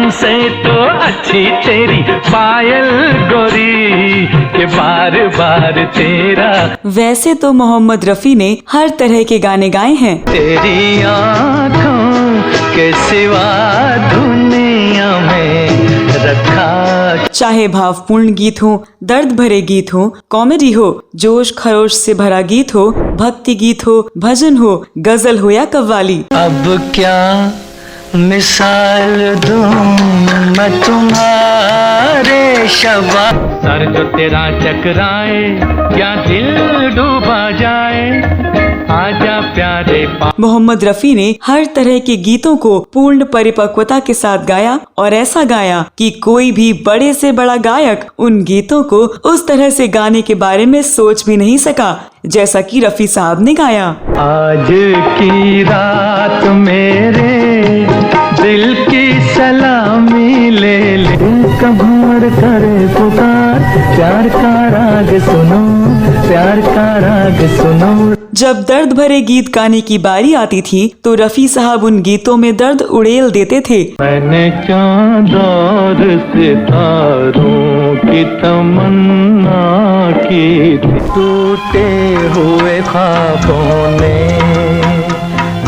हमसे तो अच्छी तेरी पायल गोरी के बार बार तेरा। वैसे तो मोहम्मद रफी ने हर तरह के गाने गाए हैं। तेरी आँखों के सिवा दुनिया में रखा। चाहे भावपूर्ण गीत हो, दर्द भरे गीत हो, कॉमेडी हो, जोश खरोश से भरा गीत हो, भक्ति गीत हो, भजन हो, गजल हो या कव्वाली। अब क्या मिसाल दूं मैं तुम्हारे शबा। सर जो तेरा चकराए क्या दिल डूबा जाए। आजा प्यारे मोहम्मद रफी ने हर तरह के गीतों को पूर्ण परिपक्वता के साथ गाया और ऐसा गाया कि कोई भी बड़े से बड़ा गायक उन गीतों को उस तरह से गाने के बारे में सोच भी नहीं सका जैसा कि रफी साहब ने गाया। आज की रात मेरे दिल की सलामी ले ले। का भंवर करे पुकार, प्यार का राग सुनो, प्यार का राग सुनो। जब दर्द भरे गीत गाने की बारी आती थी तो रफी साहब उन गीतों में दर्द उड़ेल देते थे। मैंने चांद और सितारों की तमन्ना की थी, टूटे हुए ख्वाबों ने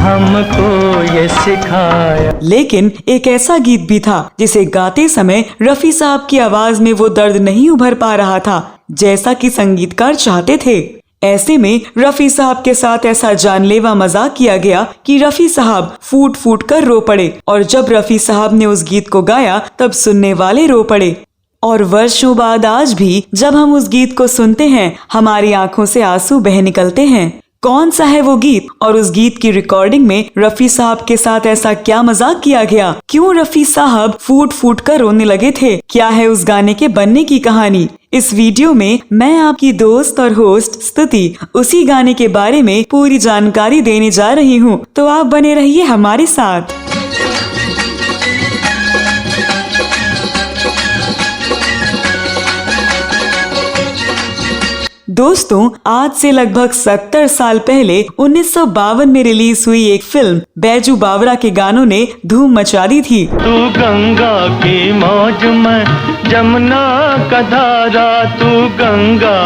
हमको ये सिखाया। लेकिन एक ऐसा गीत भी था जिसे गाते समय रफी साहब की आवाज में वो दर्द नहीं उभर पा रहा था जैसा कि संगीतकार चाहते थे। ऐसे में रफी साहब के साथ ऐसा जानलेवा मजाक किया गया कि रफी साहब फूट फूट कर रो पड़े और जब रफी साहब ने उस गीत को गाया तब सुनने वाले रो पड़े। और वर्षों बाद आज भी जब हम उस गीत को सुनते हैं हमारी आंखों से आंसू बह निकलते हैं। कौन सा है वो गीत और उस गीत की रिकॉर्डिंग में रफी साहब के साथ ऐसा क्या मजाक किया गया, क्यों रफी साहब फूट फूट कर रोने लगे थे, क्या है उस गाने के बनने की कहानी। इस वीडियो में मैं आपकी दोस्त और होस्ट स्तुति उसी गाने के बारे में पूरी जानकारी देने जा रही हूँ, तो आप बने रहिए हमारे साथ। दोस्तों, आज से लगभग 70 साल पहले 1952 में रिलीज हुई एक फिल्म बैजू बावरा के गानों ने धूम मचा दी थी। तू गंगा की मौज में जमुना का धारा, तू गंगा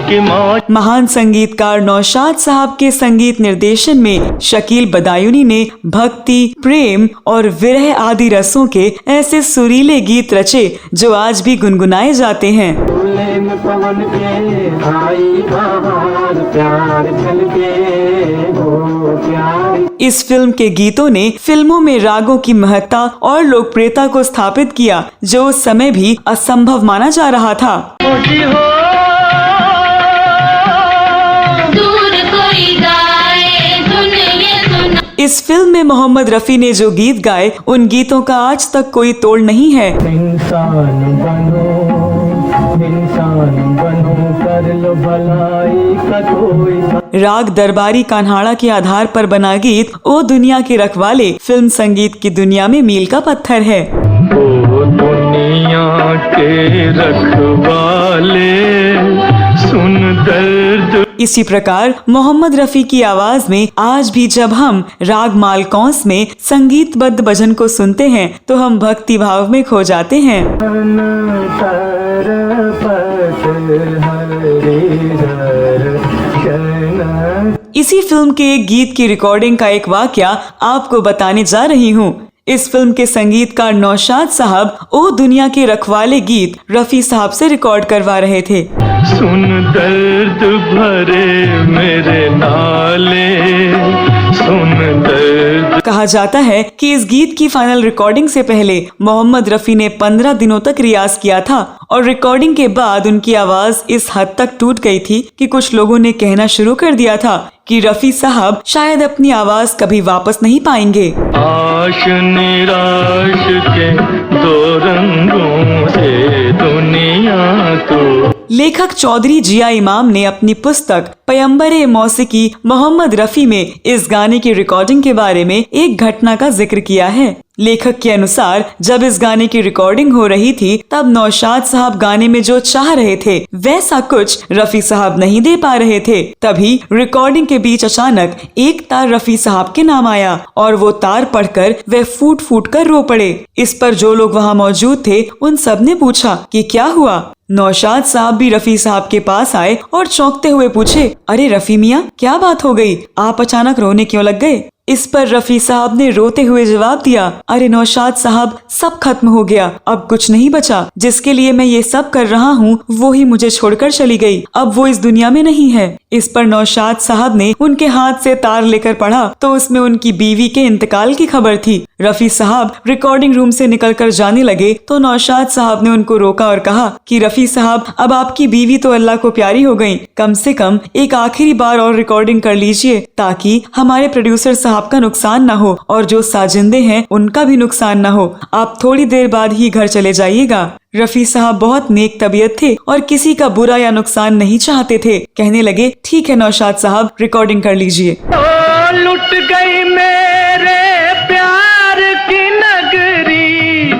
की मौज। महान संगीतकार नौशाद साहब के संगीत निर्देशन में शकील बदायूनी ने भक्ति, प्रेम और विरह आदि रसों के ऐसे सुरीले गीत रचे जो आज भी गुनगुनाए जाते हैं। पवन के आई बहार, प्यार छलके हो प्यार। इस फिल्म के गीतों ने फिल्मों में रागों की महत्ता और लोकप्रियता को स्थापित किया जो उस समय भी असंभव माना जा रहा था। दूर कोई गाए धुन ये सुना। इस फिल्म में मोहम्मद रफी ने जो गीत गाए उन गीतों का आज तक कोई तोड़ नहीं है। इंसान बनो कर लो भलाई का कोई। राग दरबारी कान्हाड़ा के आधार पर बना गीत ओ दुनिया के रखवाले फिल्म संगीत की दुनिया में मील का पत्थर है। ओ दुनिया के रखवाले सुन दर्द। इसी प्रकार मोहम्मद रफी की आवाज में आज भी जब हम राग मालकौंस में संगीतबद्ध भजन को सुनते हैं तो हम भक्ति भाव में खो जाते हैं। इसी फिल्म के एक गीत की रिकॉर्डिंग का एक वाकया आपको बताने जा रही हूँ। इस फिल्म के संगीतकार नौशाद साहब ओ दुनिया के रखवाले गीत रफी साहब से रिकॉर्ड करवा रहे थे। सुन दर्द भरे मेरे नाले, सुन दर्द। कहा जाता है कि इस गीत की फाइनल रिकॉर्डिंग से पहले मोहम्मद रफी ने 15 दिनों तक रियाज किया था और रिकॉर्डिंग के बाद उनकी आवाज इस हद तक टूट गई थी कि कुछ लोगों ने कहना शुरू कर दिया था कि रफी साहब शायद अपनी आवाज कभी वापस नहीं पाएंगे। आश निराश के दो रंगों से दुनिया तो। लेखक चौधरी जिया इमाम ने अपनी पुस्तक पयंबरे मौसीकी मोहम्मद रफी में इस गाने की रिकॉर्डिंग के बारे में एक घटना का जिक्र किया है। लेखक के अनुसार जब इस गाने की रिकॉर्डिंग हो रही थी तब नौशाद साहब गाने में जो चाह रहे थे वैसा कुछ रफी साहब नहीं दे पा रहे थे। तभी रिकॉर्डिंग के बीच अचानक एक तार रफी साहब के नाम आया और वो तार पढ़कर वे फूट फूट कर रो पड़े। इस पर जो लोग वहाँ मौजूद थे उन सब ने पूछा कि क्या हुआ। नौशाद साहब भी रफी साहब के पास आए और चौंकते हुए पूछे, अरे रफी मियाँ, क्या बात हो गई, आप अचानक रोने क्यों लग गए। इस पर रफी साहब ने रोते हुए जवाब दिया, अरे नौशाद साहब, सब खत्म हो गया, अब कुछ नहीं बचा। जिसके लिए मैं ये सब कर रहा हूँ वो ही मुझे छोड़कर चली गई, अब वो इस दुनिया में नहीं है। इस पर नौशाद साहब ने उनके हाथ से तार लेकर पढ़ा तो उसमें उनकी बीवी के इंतकाल की खबर थी। रफी साहब रिकॉर्डिंग रूम से निकलकर जाने लगे तो नौशाद साहब ने उनको रोका और कहा कि रफी साहब, अब आपकी बीवी तो अल्लाह को प्यारी हो गई, कम से कम एक आखिरी बार और रिकॉर्डिंग कर लीजिए ताकि हमारे प्रोड्यूसर साहब का नुकसान न हो और जो साजिंदे हैं उनका भी नुकसान न हो। आप थोड़ी देर बाद ही घर चले जाइएगा। रफी साहब बहुत नेक तबीयत थे और किसी का बुरा या नुकसान नहीं चाहते थे। कहने लगे, ठीक है नौशाद साहब, रिकॉर्डिंग कर लीजिए। लुट गई मेरे प्यार की नगरी,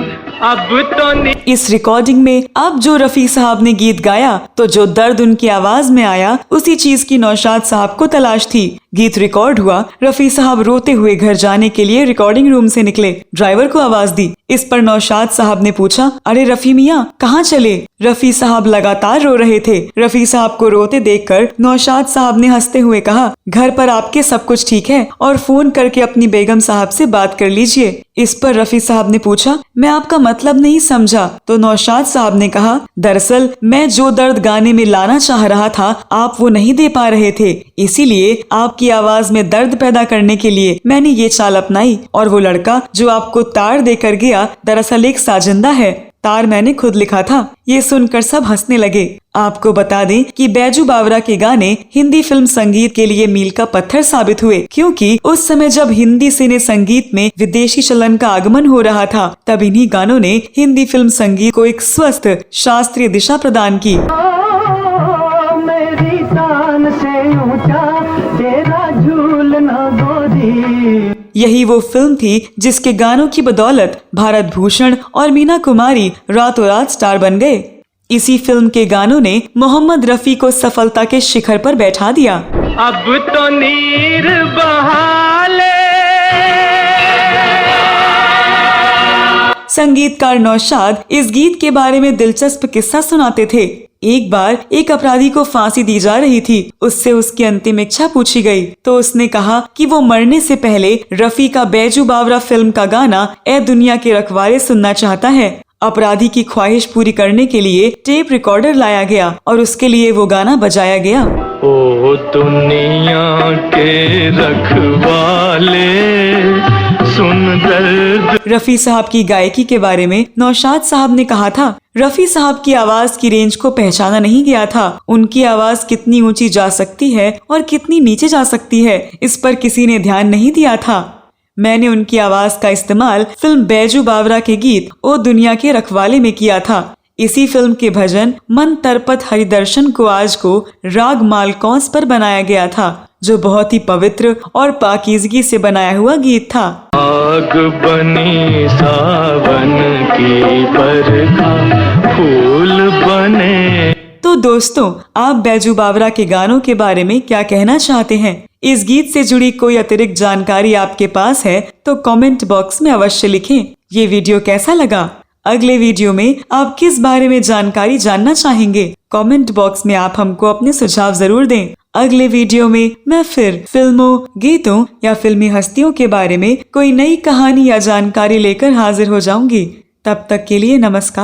अब तो नहीं। इस रिकॉर्डिंग में अब जो रफी साहब ने गीत गाया तो जो दर्द उनकी आवाज में आया उसी चीज की नौशाद साहब को तलाश थी। गीत रिकॉर्ड हुआ। रफी साहब रोते हुए घर जाने के लिए रिकॉर्डिंग रूम से निकले। ड्राइवर को आवाज दी। इस पर नौशाद साहब ने पूछा, अरे रफी मियाँ, कहाँ चले। रफी साहब लगातार रो रहे थे। रफी साहब को रोते देखकर नौशाद साहब ने हंसते हुए कहा, घर पर आपके सब कुछ ठीक है और फोन करके अपनी बेगम साहब से बात कर लीजिए। इस पर रफी साहब ने पूछा, मैं आपका मतलब नहीं समझा। तो नौशाद साहब ने कहा, दरअसल मैं जो दर्द गाने में लाना चाह रहा था आप वो नहीं दे पा रहे थे, इसीलिए आपकी आवाज में दर्द पैदा करने के लिए मैंने ये चाल अपनाई। और वो लड़का जो आपको तार देकर गया दरअसल एक साजिंदा है, तार मैंने खुद लिखा था। ये सुनकर सब हंसने लगे। आपको बता दें कि बैजू बावरा के गाने हिंदी फिल्म संगीत के लिए मील का पत्थर साबित हुए, क्योंकि उस समय जब हिंदी सिने संगीत में विदेशी चलन का आगमन हो रहा था तब इन्हीं गानों ने हिंदी फिल्म संगीत को एक स्वस्थ शास्त्रीय दिशा प्रदान की। मेरी शान से ऊंचा तेरा झूलना गोरी। यही वो फिल्म थी जिसके गानों की बदौलत भारत भूषण और मीना कुमारी रातों रात स्टार बन गए। इसी फिल्म के गानों ने मोहम्मद रफी को सफलता के शिखर पर बैठा दिया। अब तो नीर बहाले। संगीतकार नौशाद इस गीत के बारे में दिलचस्प किस्सा सुनाते थे। एक बार एक अपराधी को फांसी दी जा रही थी। उससे उसकी अंतिम इच्छा पूछी गई तो उसने कहा कि वो मरने से पहले रफी का बैजू बावरा फिल्म का गाना ए दुनिया के रखवारे सुनना चाहता है। अपराधी की ख्वाहिश पूरी करने के लिए टेप रिकॉर्डर लाया गया और उसके लिए वो गाना बजाया गया। ओ दुनिया के रखवाले सुन दर्द। रफी साहब की गायकी के बारे में नौशाद साहब ने कहा था, रफी साहब की आवाज की रेंज को पहचाना नहीं गया था। उनकी आवाज कितनी ऊंची जा सकती है और कितनी नीचे जा सकती है, इस पर किसी ने ध्यान नहीं दिया था। मैंने उनकी आवाज का इस्तेमाल फिल्म बैजू बावरा के गीत ओ दुनिया के रखवाले में किया था। इसी फिल्म के भजन मन तरपत हरिदर्शन को आज को राग मालकौंस पर बनाया गया था, जो बहुत ही पवित्र और पाकीज़गी से बनाया हुआ गीत था। आग बनी सावन की बरखा, फूल बने। तो दोस्तों, आप बैजू बावरा के गानों के बारे में क्या कहना चाहते हैं? इस गीत से जुड़ी कोई अतिरिक्त जानकारी आपके पास है तो कमेंट बॉक्स में अवश्य लिखें। ये वीडियो कैसा लगा? अगले वीडियो में आप किस बारे में जानकारी जानना चाहेंगे? कमेंट बॉक्स में आप हमको अपने सुझाव जरूर दें। अगले वीडियो में मैं फिर फिल्मों, गीतों या फिल्मी हस्तियों के बारे में कोई नई कहानी या जानकारी लेकर हाजिर हो जाऊंगी। तब तक के लिए नमस्कार।